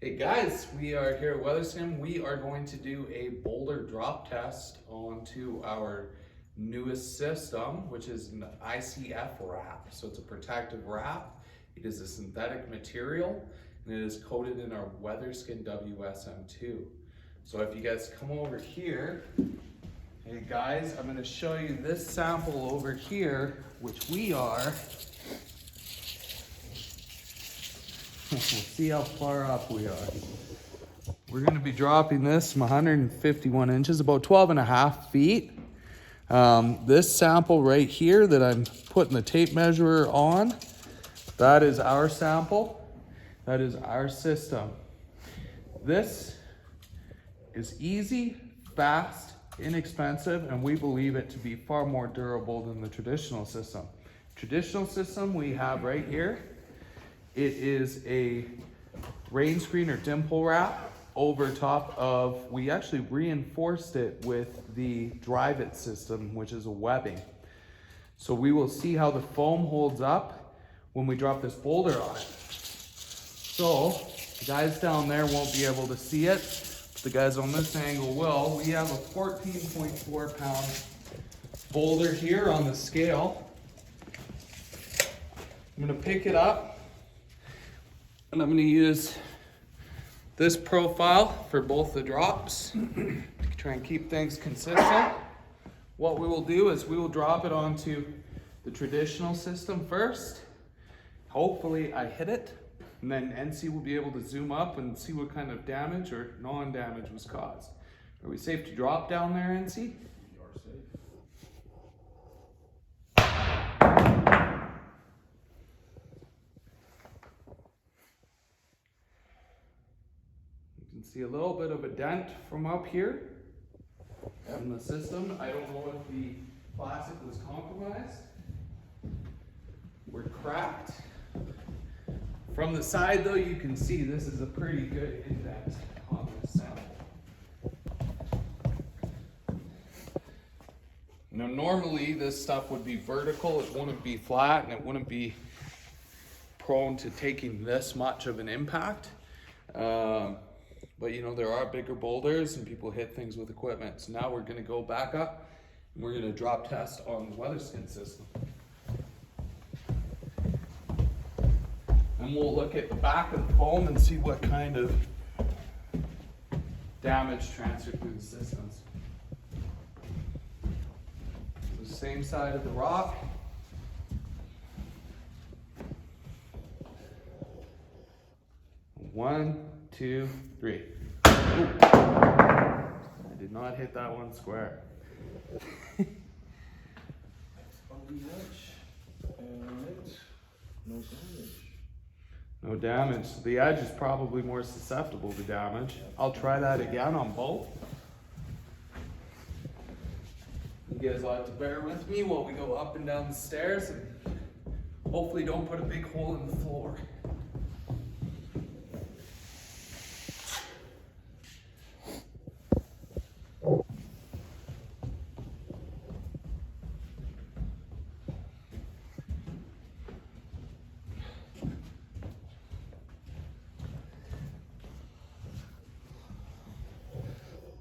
Hey guys, we are here at Weatherscam. We are going to do a boulder drop test onto our newest system, which is an ICF wrap. So it's a protective wrap. It is a synthetic material and it is coated in our Weatherscam WSM2. So if you guys come over here, hey guys, I'm going to show you this sample over here, which we are. We'll see how far up we are. We're going to be dropping this from 151 inches, about 12 and a half feet. This sample right here that I'm putting the tape measure on, that is our sample. That is our system. This is easy, fast, inexpensive, and we believe it to be far more durable than the traditional system. Traditional system we have right here. It is a rain screen or dimple wrap over top of, we actually reinforced it with the drive it system, which is a webbing. So we will see how the foam holds up when we drop this boulder on it. So the guys down there won't be able to see it, but the guys on this angle will. We have a 14.4 pound boulder here on the scale. I'm gonna pick it up. And I'm going to use this profile for both the drops to try and keep things consistent. What we will do is we will drop it onto the traditional system first. Hopefully I hit it, and then NC will be able to zoom up and see what kind of damage or non-damage was caused. Are we safe to drop down there, NC? You can see a little bit of a dent from up here in the system. I don't know if the plastic was compromised. We're cracked. From the side though, you can see this is a pretty good indent on this sample. Now normally this stuff would be vertical, it wouldn't be flat, and it wouldn't be prone to taking this much of an impact. But you know, there are bigger boulders and people hit things with equipment. So now we're gonna go back up and we're gonna drop test on the Weatherscam system. And we'll look at the back of the foam and see what kind of damage transferred through the systems. The same side of the rock. One, 2, 3. Ooh. I did not hit that one square. On the edge, and no damage. No damage. The edge is probably more susceptible to damage. I'll try that again on both. You guys will have to bear with me while we go up and down the stairs and hopefully don't put a big hole in the floor.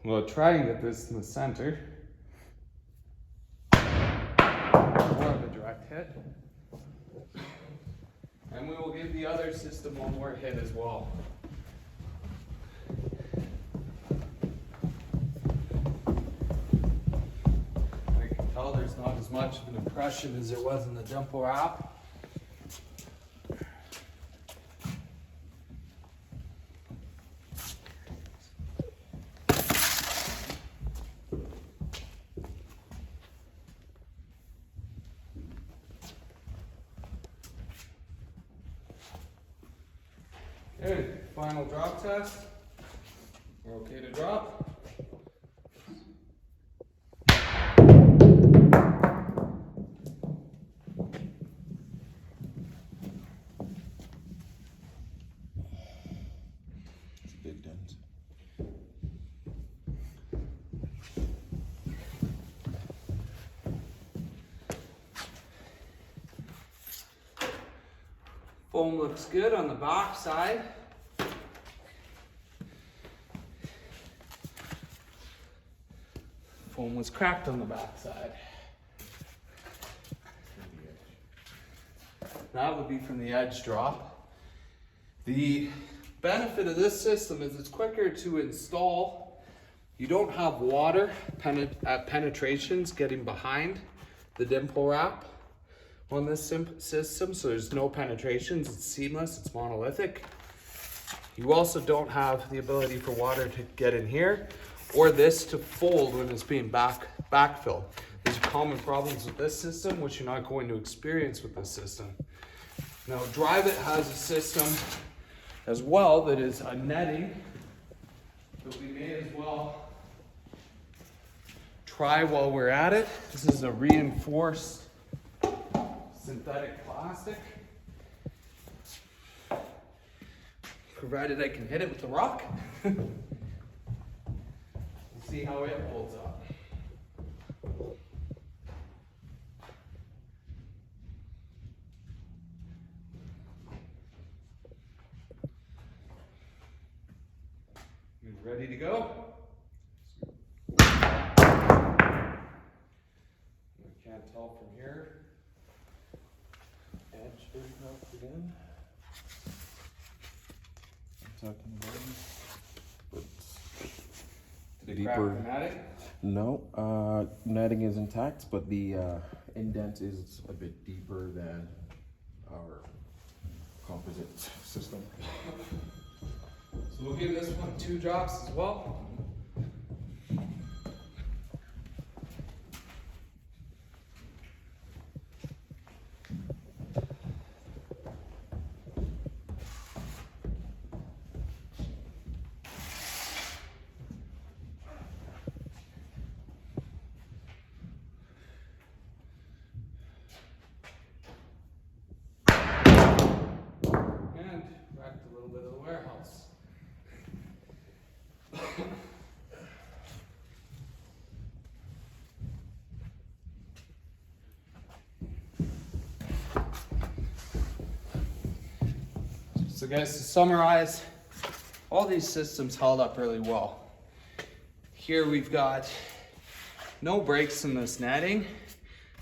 We'll try and get this in the center. More of a direct hit. And we will give the other system one more hit as well. I can tell there's not as much of an impression as there was in the dimple wrap. Okay, final drop test. We're okay to drop. It's a big dent. Foam looks good on the back side. foam was cracked on the backside. That would be from the edge drop. The benefit of this system is it's quicker to install. You don't have water penetrations getting behind the dimple wrap on this system, so there's no penetrations. It's seamless, it's monolithic. You also don't have the ability for water to get in here or this to fold when it's being backfilled. These are common problems with this system, which you're not going to experience with this system. Now, Drive It has a system as well that is a netting that we may as well try while we're at it. This is a reinforced synthetic plastic. Provided I can hit it with the rock. We'll see how it holds up. You ready to go? I can't tell from here. Edge is up again. Talking about it. Did it crack the netting? No, netting is intact, but the indent is a bit deeper than our composite system. So we'll give this one 2 drops as well. And wrecked a little bit of the warehouse. So guys, to summarize, all these systems held up really well. Here we've got no breaks in this netting.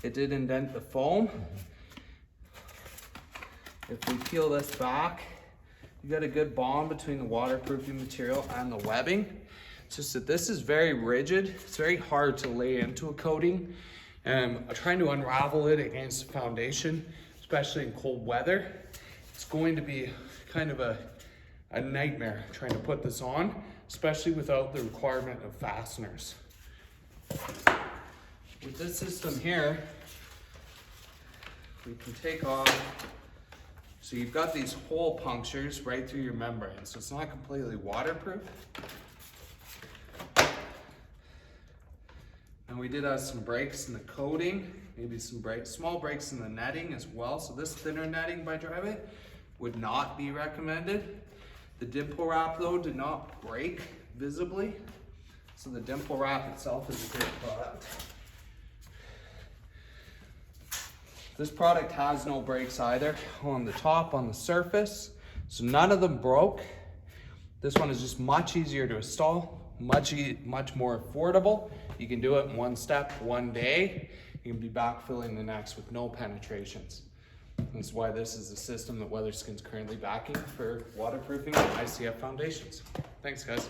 It did indent the foam. If we peel this back, you got a good bond between the waterproofing material and the webbing. It's just that this is very rigid. It's very hard to lay into a coating. Trying to unravel it against the foundation, especially in cold weather, it's going to be kind of a nightmare trying to put this on, especially without the requirement of fasteners. With this system here, we can take off. So you've got these hole punctures right through your membrane, so it's not completely waterproof. And we did have some breaks in the coating, maybe some small breaks in the netting as well. So this thinner netting by Drive It would not be recommended. The dimple wrap though did not break visibly. So the dimple wrap itself is a great product. This product has no breaks either on the top, on the surface. So none of them broke. This one is just much easier to install, much more affordable. You can do it in one step, one day. You can be backfilling the next with no penetrations. That's why this is the system that Weatherskin's currently backing for waterproofing ICF foundations. Thanks, guys.